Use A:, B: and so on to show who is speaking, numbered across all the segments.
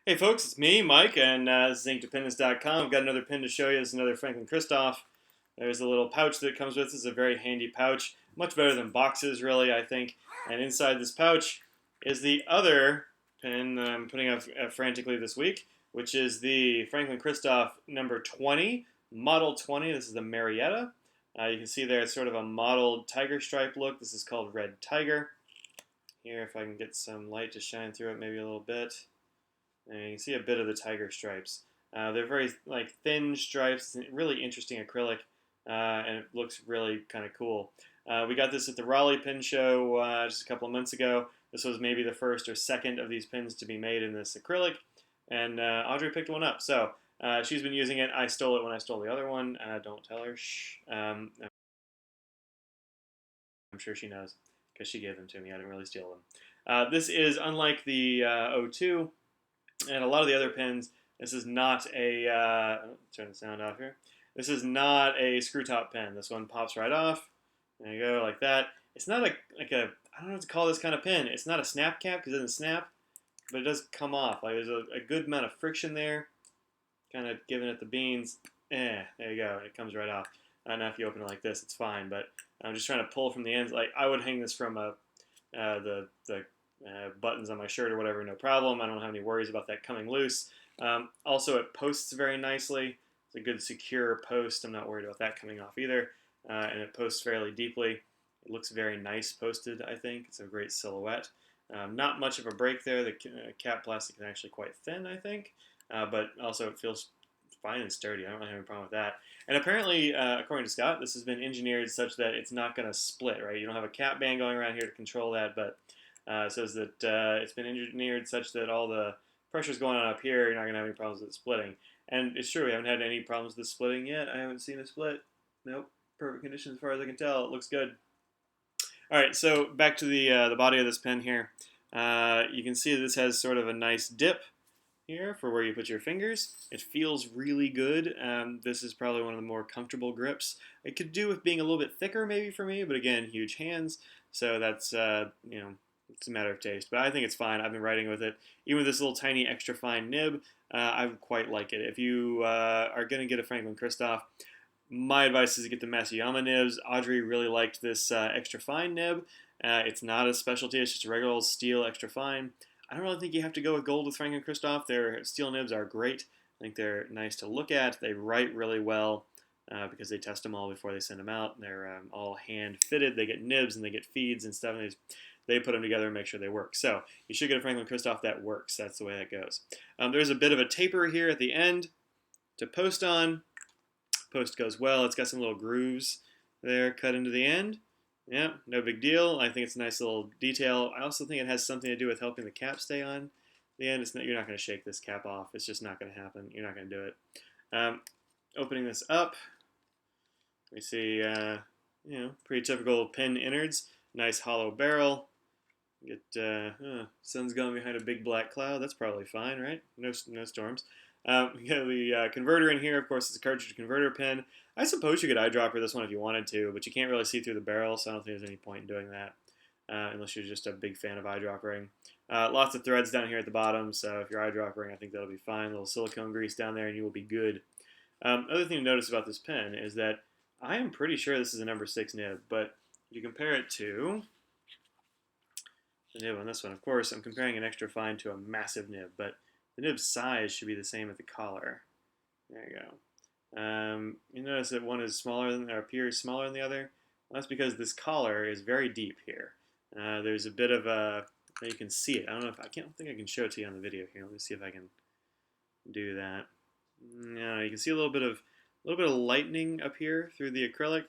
A: Hey folks, it's me, Mike, and this is InkDependence.com. I've got another pin to show you. It's another Franklin-Christoph. There's a little pouch that it comes with. This is a very handy pouch. Much better than boxes, really, I think. And inside this pouch is the other pin that I'm putting up frantically this week, which is the Franklin-Christoph number 20, Model 20. This is the Marietta. You can see there it's sort of a mottled tiger stripe look. This is called Red Tiger. Here, if I can get some light to shine through it maybe a little bit. And you can see a bit of the tiger stripes. They're very thin stripes, really interesting acrylic, and it looks really kind of cool. We got this at the Raleigh Pin Show just a couple of months ago. This was maybe the first or second of these pins to be made in this acrylic, and Audrey picked one up. So she's been using it. I stole it when I stole the other one. Don't tell her. Shh. I'm sure she knows because she gave them to me. I didn't really steal them. This is unlike the O2 and a lot of the other pins. This is not a turn the sound off here. This is not a screw top pen. This one pops right off. There you go, like that. It's not I don't know what to call this kind of pin. It's not a snap cap because it doesn't snap, but it does come off. Like there's a good amount of friction there, kind of giving it the beans. There you go. It comes right off. Now if you open it like this, it's fine. But I'm just trying to pull from the ends. Like I would hang this from the buttons on my shirt or whatever, no problem. I don't have any worries about that coming loose. Also, it posts very nicely. It's a good secure post. I'm not worried about that coming off either. And it posts fairly deeply. It looks very nice posted, I think. It's a great silhouette. Not much of a break there. The cap plastic is actually quite thin, I think. But also it feels fine and sturdy. I don't really have any problem with that. And apparently, according to Scott, this has been engineered such that it's not going to split, right? You don't have a cap band going around here to control that, but it says that it's been engineered such that all the pressure's going on up here, you're not going to have any problems with it splitting. And it's true, we haven't had any problems with the splitting yet. I haven't seen a split. Nope. Perfect condition as far as I can tell. It looks good. All right, so back to the body of this pen here. You can see this has sort of a nice dip here for where you put your fingers. It feels really good. This is probably one of the more comfortable grips. It could do with being a little bit thicker maybe for me, but again, huge hands. So that's, it's a matter of taste. But I think it's fine. I've been writing with it. Even with this little tiny extra fine nib, I quite like it. If you are going to get a Franklin-Christoph, my advice is to get the Masuyama nibs. Audrey really liked this extra fine nib. It's not a specialty. It's just a regular old steel extra fine. I don't really think you have to go with gold with Franklin-Christoph. Their steel nibs are great. I think they're nice to look at. They write really well because they test them all before they send them out. They're all hand fitted. They get nibs and they get feeds and stuff. And they put them together and make sure they work. So you should get a Franklin-Christoph that works. That's the way that goes. There's a bit of a taper here at the end to post on. Post goes well. It's got some little grooves there cut into the end. Yeah, no big deal. I think it's a nice little detail. I also think it has something to do with helping the cap stay on the end. You're not going to shake this cap off. It's just not going to happen. You're not going to do it. Opening this up, we see, pretty typical pen innards. Nice hollow barrel. Get sun's going behind a big black cloud. That's probably fine, right? No storms. We got the converter in here. Of course, it's a cartridge converter pen. I suppose you could eyedropper this one if you wanted to, but you can't really see through the barrel, so I don't think there's any point in doing that unless you're just a big fan of eyedroppering. Lots of threads down here at the bottom, so if you're eyedroppering, I think that'll be fine. A little silicone grease down there, and you will be good. Other thing to notice about this pen is that I am pretty sure this is a number 6 nib, but if you compare it to the nib on this one, of course, I'm comparing an extra fine to a massive nib, but the nib size should be the same at the collar. There you go. You notice that one is smaller than, or appears smaller than the other. Well, that's because this collar is very deep here. There's a bit of a, you can see it. I don't know if I can't think I can show it to you on the video here. Let me see if I can do that. No, you can see a little bit of lightening up here through the acrylic.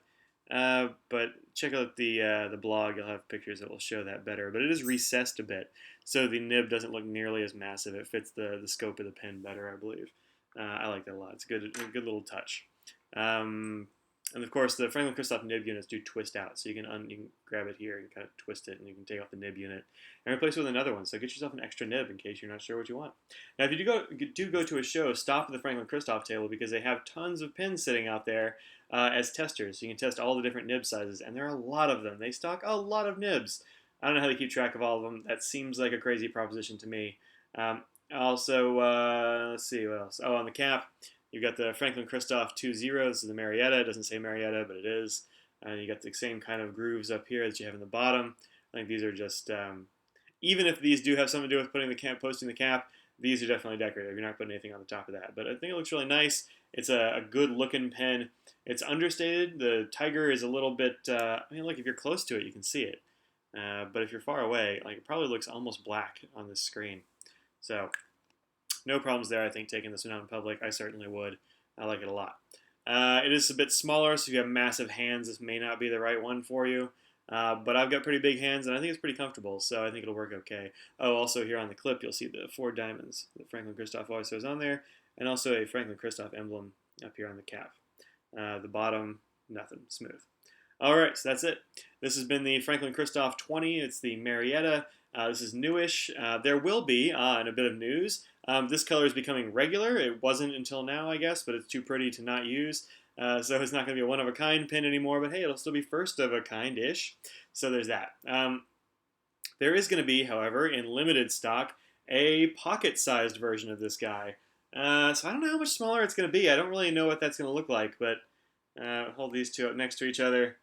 A: But check out the blog. You'll have pictures that will show that better. But it is recessed a bit, so the nib doesn't look nearly as massive. It fits the scope of the pen better, I believe. I like that a lot. It's a good little touch. And of course, the Franklin-Christoph nib units do twist out, so you can grab it here and kind of twist it, and you can take off the nib unit and replace it with another one. So get yourself an extra nib in case you're not sure what you want. Now, if you do go to a show, stop at the Franklin-Christoph table because they have tons of pens sitting out there as testers. So you can test all the different nib sizes, and there are a lot of them. They stock a lot of nibs. I don't know how they keep track of all of them. That seems like a crazy proposition to me. Also, let's see what else. Oh, on the cap, you've got the Franklin-Christoph 2.0. This is the Marietta. It doesn't say Marietta, but it is. And you got the same kind of grooves up here that you have in the bottom. I think these are just, even if these do have something to do with putting the cap, posting the cap, these are definitely decorative. You're not putting anything on the top of that. But I think it looks really nice. It's a good looking pen. It's understated. The tiger is a little bit, I mean, look, if you're close to it, you can see it. But if you're far away, like it probably looks almost black on this screen. So no problems there. I think taking this one out in public, I certainly would. I like it a lot. It is a bit smaller, so if you have massive hands, this may not be the right one for you. But I've got pretty big hands, and I think it's pretty comfortable, so I think it'll work okay. Oh, also here on the clip, you'll see the 4 diamonds that Franklin-Christoph always has on there, and also a Franklin-Christoph emblem up here on the cap. The bottom, nothing, smooth. All right, so that's it. This has been the Franklin-Christoph 20. It's the Marietta. This is newish. There will be, in a bit of news, this color is becoming regular. It wasn't until now, I guess, but it's too pretty to not use. So it's not going to be a one-of-a-kind pin anymore, but hey, it'll still be first-of-a-kind-ish. So there's that. There is going to be, however, in limited stock, a pocket-sized version of this guy. So I don't know how much smaller it's going to be. I don't really know what that's going to look like, but hold these two up next to each other.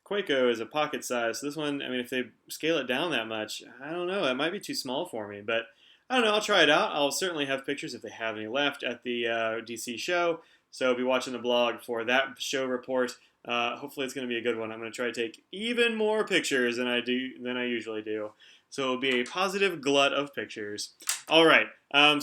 A: Quaco is a pocket size, so this one, I mean, if they scale it down that much, I don't know, it might be too small for me, but I don't know, I'll try it out. I'll certainly have pictures if they have any left at the DC show, so be watching the blog for that show report. Hopefully it's going to be a good one. I'm going to try to take even more pictures than I usually do, so it'll be a positive glut of pictures. All right,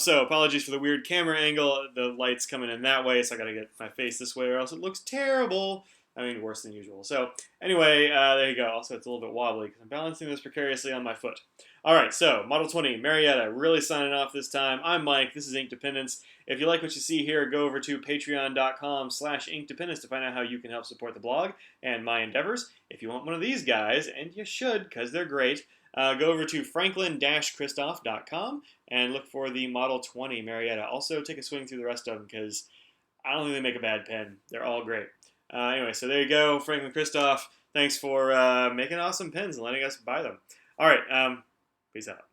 A: so apologies for the weird camera angle. The light's coming in that way, so I got to get my face this way or else it looks terrible. I mean, worse than usual. So anyway, there you go. Also, it's a little bit wobbly because I'm balancing this precariously on my foot. All right, so Model 20, Marietta, really signing off this time. I'm Mike. This is Ink Dependence. If you like what you see here, go over to patreon.com/InkDependence to find out how you can help support the blog and my endeavors. If you want one of these guys, and you should because they're great, go over to Franklin-Christoph.com and look for the Model 20 Marietta. Also, take a swing through the rest of them because I don't think they make a bad pen. They're all great. Anyway, so there you go, Franklin-Christoph. Thanks for making awesome pens and letting us buy them. All right, peace out.